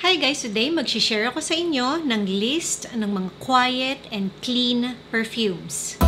Hi guys! Today, mag-share ako sa inyo ng list ng mga quiet and clean perfumes.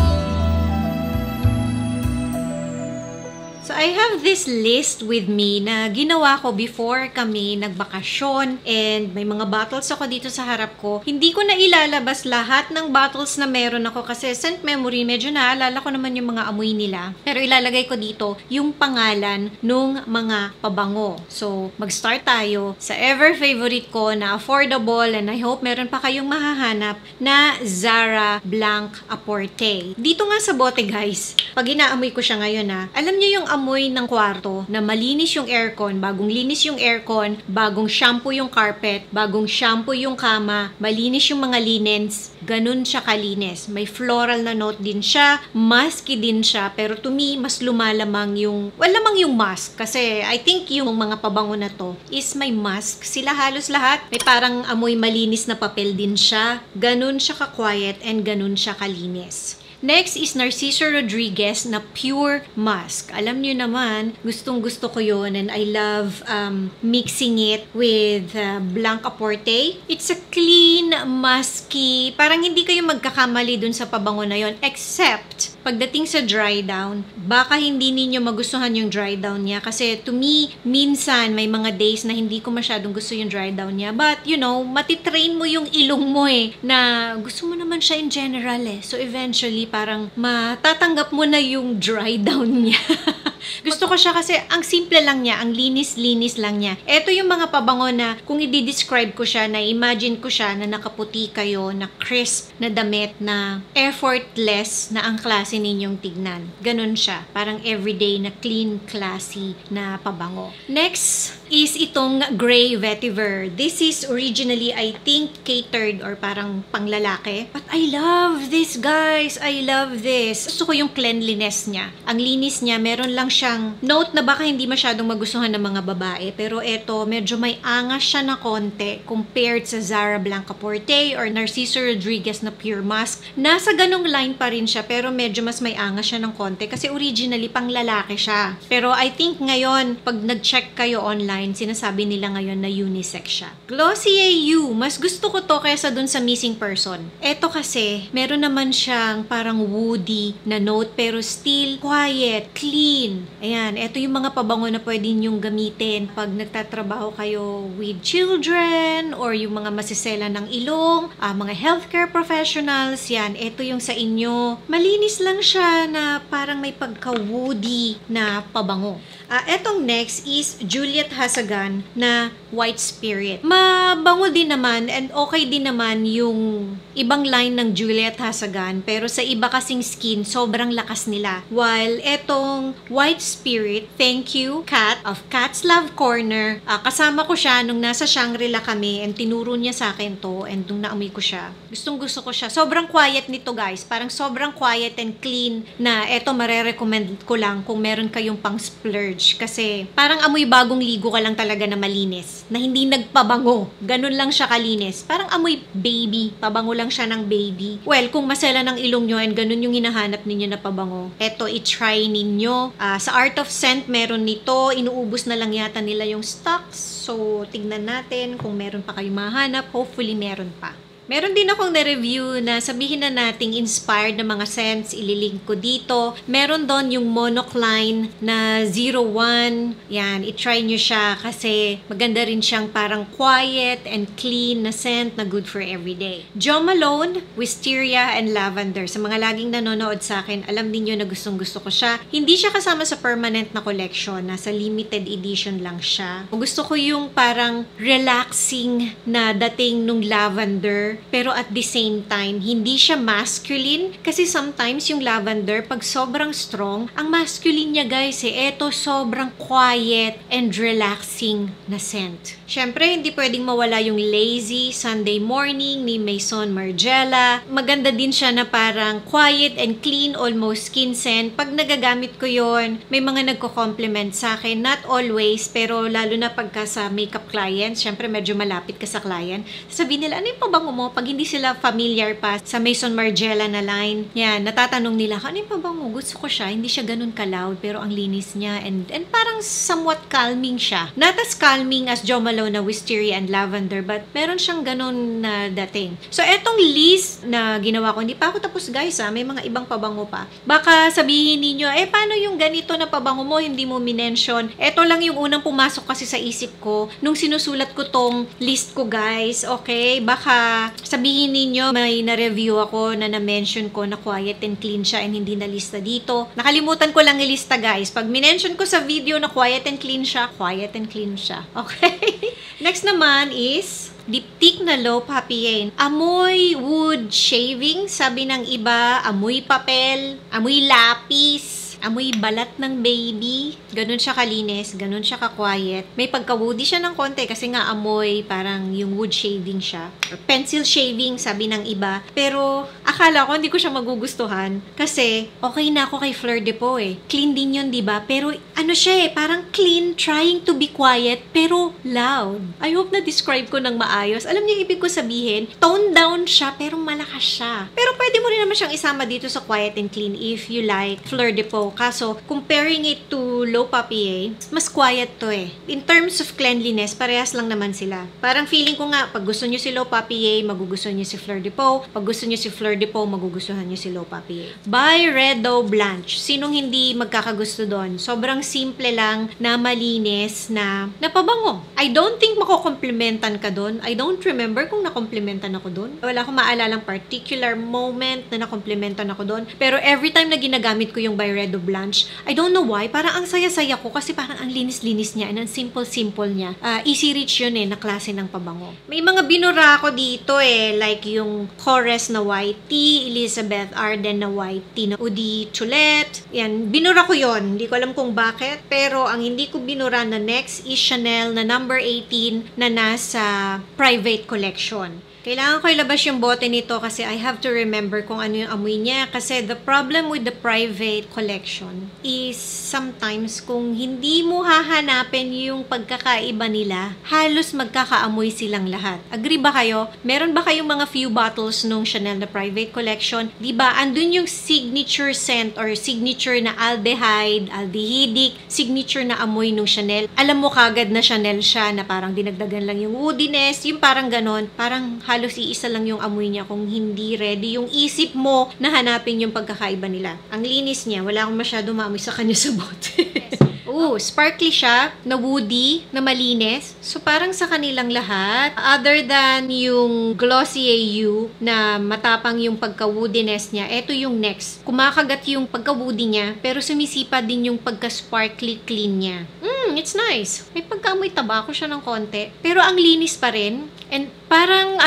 So, I have this list with me na ginawa ko before kami nagbakasyon and may mga bottles ako dito sa harap ko. Hindi ko na ilalabas lahat ng bottles na meron ako kasi scent memory, medyo naalala ko naman yung mga amoy nila. Pero ilalagay ko dito yung pangalan nung mga pabango. So, mag-start tayo sa ever favorite ko na affordable and I hope meron pa kayong mahahanap na Zara Blanc Apporte. Dito nga sa bote guys, pag inaamoy ko siya ngayon alam niyo yung amoy ng kwarto na malinis yung aircon, bagong linis yung aircon, bagong shampoo yung carpet, bagong shampoo yung kama, malinis yung mga linens, ganun siya kalinis. May floral na note din siya, musky din siya, pero to me, mas lumalamang yung, lamang yung musk. Kasi I think yung mga pabango na to is may musk. Sila halos lahat, may parang amoy malinis na papel din siya. Ganun siya ka-quiet and ganun siya kalinis. Next is Narciso Rodriguez na Pure Musk. Alam niyo naman, gustong-gusto ko yun and I love mixing it with Blanc Apporte. It's a clean, musky, parang hindi kayo magkakamali dun sa pabango na yon, except pagdating sa dry down, baka hindi ninyo magustuhan yung dry down niya kasi to me, minsan may mga days na hindi ko masyadong gusto yung dry down niya. But, you know, matitrain mo yung ilong mo na gusto mo naman siya in general So, eventually, parang matatanggap mo na yung dry down niya. Gusto ko siya kasi ang simple lang niya, ang linis-linis lang niya. Ito yung mga pabango na kung i-describe ko siya, na imagine ko siya na nakaputi kayo, na crisp, na damit, na effortless na ang klase ninyong tignan. Ganun siya. Parang everyday na clean, classy na pabango. Next is itong Gray Vetiver. This is originally, I think, catered or parang panglalaki. But I love this, guys. I love this. Gusto ko yung cleanliness niya. Ang linis niya, meron lang siyang note na baka hindi masyadong magustuhan ng mga babae. Pero eto, medyo may angas siya na konti compared sa Zara Blanc Apporte or Narciso Rodriguez na Pure Musk. Nasa ganong line pa rin siya pero medyo mas may angas siya ng konti kasi originally pang lalaki siya. Pero I think ngayon, pag nag-check kayo online, sinasabi nila ngayon na unisex siya. Glossier You, mas gusto ko to kaysa dun sa Missing Person. Eto kasi, meron naman siyang parang woody na note pero still quiet, clean. Ayan, eto yung mga pabango na pwede nyong gamitin pag nagtatrabaho kayo with children or yung mga masisela ng ilong, mga healthcare professionals, yan, eto yung sa inyo. Malinis lang siya na parang may pagka-woody na pabango. Etong next is Juliet Hasagan na White Spirit. Mabango din naman and okay din naman yung ibang line ng Juliet Hasagan pero sa iba kasing skin, sobrang lakas nila. While etong White Spirit, thank you, Kat of Kat's Love Corner. Kasama ko siya nung nasa Shangri-La kami and tinuro niya sa akin to and nung naamoy ko siya, gustong-gusto ko siya. Sobrang quiet nito guys. Parang sobrang quiet and clean na eto marerecommend ko lang kung meron kayong pang splurge. Kasi parang amoy bagong ligo ka lang talaga na malinis. Na hindi nagpabango. Ganun lang siya kalinis. Parang amoy baby. Pabango lang siya ng baby. Well, kung masela ng ilong nyo and ganun yung hinahanap ninyo na pabango, eto, i-try ninyo. Sa Art of Scent, meron nito. Inuubos na lang yata nila yung stocks. So, tignan natin kung meron pa kayong mahanap. Hopefully, meron pa. Meron din akong na-review na sabihin na nating inspired na mga scents, ililink ko dito. Meron doon yung monocline na 01. Yan, i-try nyo siya kasi maganda rin siyang parang quiet and clean na scent na good for everyday. Jo Malone, Wisteria and Lavender. Sa mga laging nanonood sa akin, alam niyo na gustong-gusto ko siya. Hindi siya kasama sa permanent na collection. Nasa limited edition lang siya. Gusto ko yung parang relaxing na dating nung lavender. Pero at the same time, hindi siya masculine. Kasi sometimes yung lavender, pag sobrang strong, ang masculine niya guys eto sobrang quiet and relaxing na scent. Syempre, hindi pwedeng mawala yung Lazy Sunday Morning ni Maison Margiela. Maganda din siya na parang quiet and clean, almost skin scent. Pag nagagamit ko yon, may mga nagko-compliment sa akin. Not always, pero lalo na pagka sa makeup clients, syempre medyo malapit ka sa client. Sabihin nila, ano yung pabango mo? pag hindi sila familiar pa sa Maison Margiela na line, yan, natatanong nila, ano yung pabango? Gusto ko siya, hindi siya ganun ka-loud, pero ang linis niya, and parang somewhat calming siya. Not as calming as Jo Malone na Wisteria and Lavender, but meron siyang ganun na dating. So, etong list na ginawa ko, hindi pa ako tapos guys, may mga ibang pabango pa. Baka sabihin ninyo, paano yung ganito na pabango mo, hindi mo minention? Eto lang yung unang pumasok kasi sa isip ko, nung sinusulat ko tong list ko guys, okay? Baka sabihin ninyo, may na-review ako na na-mention ko na quiet and clean siya and hindi na-lista dito. Nakalimutan ko lang ilista guys. Pag minention ko sa video na quiet and clean siya, quiet and clean siya. Okay? Next naman is Diptyque na Low Papier. Amoy wood shaving, sabi ng iba, amoy papel, amoy lapis, amoy balat ng baby. Ganun siya kalinis, ganun siya ka-quiet. May pagka-woody siya ng konti kasi nga amoy parang yung wood shaving siya. Or pencil shaving, sabi ng iba. Pero akala ko hindi ko siya magugustuhan kasi okay na ako kay Fleur de Peau Clean din yun, diba? Pero ano siya parang clean, trying to be quiet, pero loud. I hope na-describe ko ng maayos. Alam niyo yung ibig ko sabihin? Tone down siya, pero malakas siya. Pero pwede mo rin naman siyang isama dito sa quiet and clean if you like Fleur de Peau. Kaso, comparing it to Low Papier, mas quiet to In terms of cleanliness, parehas lang naman sila. Parang feeling ko nga, pag gusto nyo si Low Papier, magugustuhan nyo si Fleur de Peau. Pag gusto nyo si Fleur de Peau, magugustuhan nyo si Low Papier. Byredo Blanche. Sinong hindi magkakagusto doon? Sobrang simple lang na malinis na pabango. I don't think makukomplimentan ka doon. I don't remember kung nakomplimentan ako doon. Wala akong maalalang particular moment na nakomplimentan ako doon. Pero every time na ginagamit ko yung Byredo Blanche, I don't know why, parang ang saya-saya ko kasi parang ang linis-linis niya and ang simple-simple niya. Easy reach yun na klase ng pabango. May mga binura ako dito like yung Chorus na white tea, Elizabeth Arden na white tea na Udi Chulette. Yan, binura ko yon. Hindi ko alam kung bakit, pero ang hindi ko binura na next is Chanel na number 18 na nasa private collection. Kailangan ko ilabas yung bote nito kasi I have to remember kung ano yung amoy niya. Kasi the problem with the private collection is sometimes kung hindi mo hahanapin yung pagkakaiba nila, halos magkakaamoy silang lahat. Agree ba kayo? Meron ba kayong mga few bottles nung Chanel na private collection? Diba, andun yung signature scent or signature na aldehyde, aldehydic, signature na amoy nung Chanel. Alam mo kagad na Chanel siya na parang dinagdagan lang yung woodiness, yung parang ganon, parang halos iisa lang yung amoy niya kung hindi ready yung isip mo na hanapin yung pagkakaiba nila. Ang linis niya, wala akong masyado maamoy sa kanya sa bote. Sparkly siya, na woody, na malinis. So, parang sa kanilang lahat, other than yung Glossier You, na matapang yung pagka-woodiness niya, eto yung next. Kumakagat yung pagka-woody niya, pero sumisipa din yung pagka-sparkly clean niya. It's nice. May pagka-amoy tabako siya ng konti, pero ang linis pa rin. And parang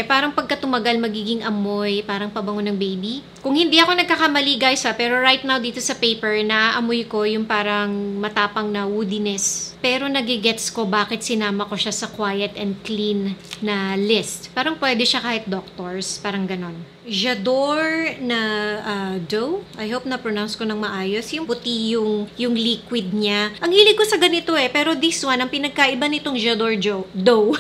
parang pagka tumagal magiging amoy, parang pabango ng baby. Kung hindi ako nagkakamali guys pero right now dito sa paper, naaamoy ko yung parang matapang na woodiness. Pero nagigets ko bakit sinama ko siya sa quiet and clean na list. Parang pwede siya kahit doctors, parang ganon. J'adore na dough. I hope na-pronounce ko ng maayos. Yung puti yung liquid niya. Ang hilig ko sa ganito pero this one, ang pinagkaiba nitong J'adore dough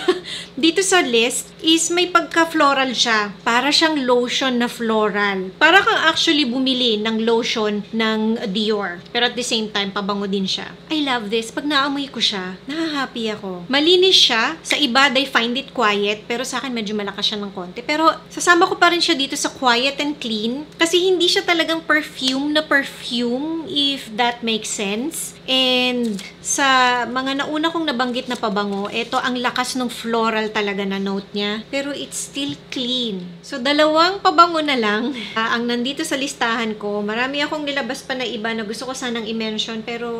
dito sa list is may pagka-floral siya. Para siyang lotion na floral. Para kang actually bumili ng lotion ng Dior. Pero at the same time, pabango din siya. I love this. Pag naamoy ko siya, nahahappy ako. Malinis siya. Sa iba, they find it quiet. Pero sa akin, medyo malakas siya ng konti. Pero sasama ko pa rin siya dito sa quiet and clean. Kasi hindi siya talagang perfume na perfume, if that makes sense. And sa mga nauna kong nabanggit na pabango, ito ang lakas ng floral talaga na note niya. Pero it's still clean. So, dalawang pabango na lang ang nandito sa listahan ko. Marami akong nilabas pa na iba na gusto ko sanang i-mention, pero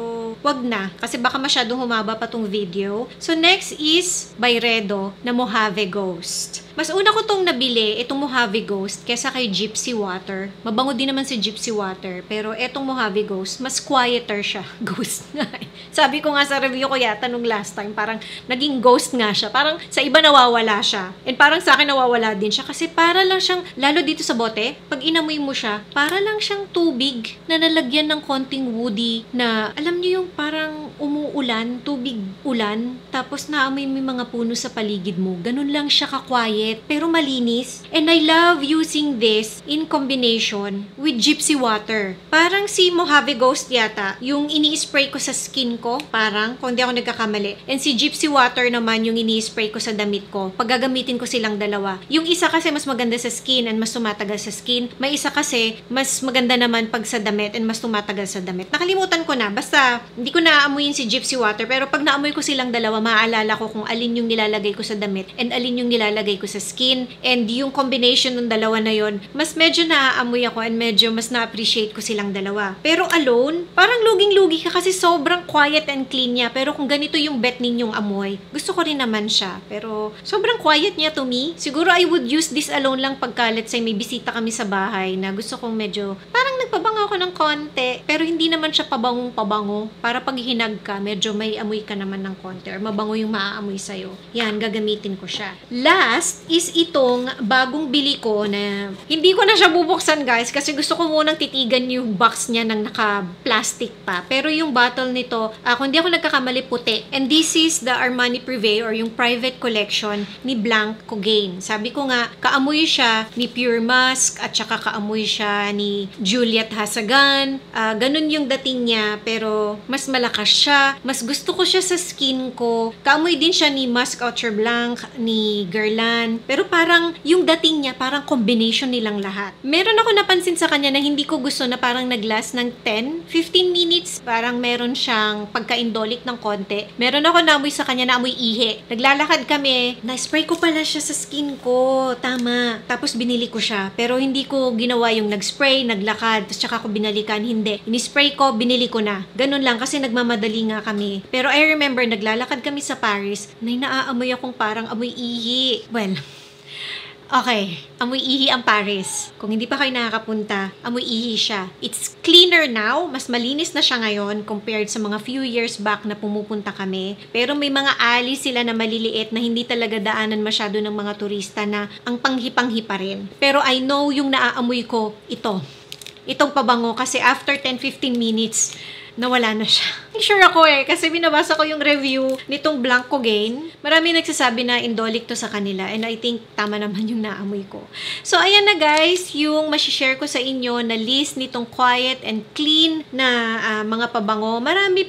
wag na. Kasi baka masyadong humaba pa tong video. So, next is Byredo na Mojave Ghost. Mas una ko tong nabili, itong Mojave Ghost, kesa kay Gypsy Water. Mabango din naman si Gypsy Water. Pero etong Mojave Ghost, mas quieter siya. Ghost nga Sabi ko nga sa review ko yata nung last time, parang naging ghost nga siya. Parang sa iba nawawala siya. And parang sa akin nawawala din siya. Kasi para lang siyang, lalo dito sa bote, pag inamoy mo siya, para lang siyang tubig na nalagyan ng konting woody na, alam niyo yung parang umuulan, tubig ulan, tapos naamoy mo yung mga puno sa paligid mo. Ganun lang siya ka-quiet. maliit, pero malinis. And I love using this in combination with Gypsy Water. Parang si Mojave Ghost yata, yung ini-spray ko sa skin ko, parang, kung di ako nagkakamali. And si Gypsy Water naman yung ini-spray ko sa damit ko. Pag gagamitin ko silang dalawa. Yung isa kasi mas maganda sa skin and mas tumatagal sa skin. May isa kasi mas maganda naman pag sa damit and mas tumatagal sa damit. Nakalimutan ko na. Basta, hindi ko naaamuyin si Gypsy Water, pero pag naamoy ko silang dalawa, maaalala ko kung alin yung nilalagay ko sa damit and alin yung nilalagay ko sa skin. And yung combination ng dalawa na yon, mas medyo naaamoy ako and medyo mas na-appreciate ko silang dalawa. Pero alone, parang luging-lugi ka kasi sobrang quiet and clean niya. Pero kung ganito yung bet ninyong amoy, gusto ko rin naman siya. Pero sobrang quiet niya to me. Siguro I would use this alone lang pagka let's say may bisita kami sa bahay na gusto kong medyo parang nagpabango ako ng konti. Pero hindi naman siya pabangong-pabango. Para pag hinag ka, medyo may amoy ka naman ng konti or mabango yung maaamoy sa'yo. Yan, gagamitin ko siya. Last is itong bagong bili ko na hindi ko na siya bubuksan guys kasi gusto ko munang titigan yung box niya ng naka-plastic pa. Pero yung bottle nito, kung hindi ako nagkakamali, puti. And this is the Armani Privé or yung private collection ni Blanc Cogain. Sabi ko nga, kaamoy siya ni Pure Musk at saka kaamoy siya ni Juliet Hasagan. Ganun yung dating niya pero mas malakas siya. Mas gusto ko siya sa skin ko. Kaamoy din siya ni Musk Outre Blanc, ni Guerlain. Pero parang yung dating niya, parang combination nilang lahat. Meron ako napansin sa kanya na hindi ko gusto na parang nag-last ng 10-15 minutes. Parang meron siyang pagka-indolic ng konti. Meron ako naamoy sa kanya na amoy ihi. Naglalakad kami, na-spray ko pala siya sa skin ko. Tama. Tapos binili ko siya. Pero hindi ko ginawa yung nag-spray, naglakad, tapos tsaka ko binalikan. Hindi. Ini-spray ko, binili ko na. Ganun lang kasi nagmamadali nga kami. Pero I remember, naglalakad kami sa Paris, na naaamoy akong parang amoy ihi. Well, okay, amoy ihi ang Paris. Kung hindi pa kayo nakakapunta, amoy ihi siya. It's cleaner now, mas malinis na siya ngayon compared sa mga few years back na pumupunta kami. Pero may mga alley sila na maliliit na hindi talaga daanan masyado ng mga turista na ang panghi-panghi pa rin. Pero I know yung naaamoy ko, itong pabango kasi after 10-15 minutes, nawala na siya. Sure ako kasi binabasa ko yung review nitong Blanc Cogain. Marami nagsasabi na indolic to sa kanila and I think tama naman yung naamoy ko. So, ayan na guys, yung masishare ko sa inyo na list nitong quiet and clean na mga pabango. Marami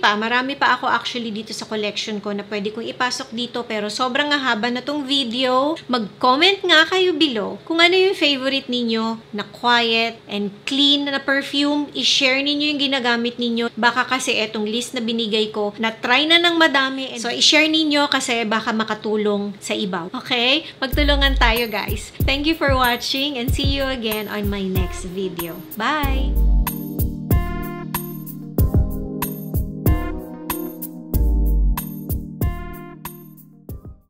pa ako actually dito sa collection ko na pwede kong ipasok dito pero sobrang haba na tong video. Mag-comment nga kayo below kung ano yung favorite ninyo na quiet and clean na perfume. I-share ninyo yung ginagamit ninyo. Baka kasi etong list na binigay ko, na-try na ng madami. So, i-share ninyo kasi baka makatulong sa iba. Okay? Magtulungan tayo, guys. Thank you for watching and see you again on my next video. Bye!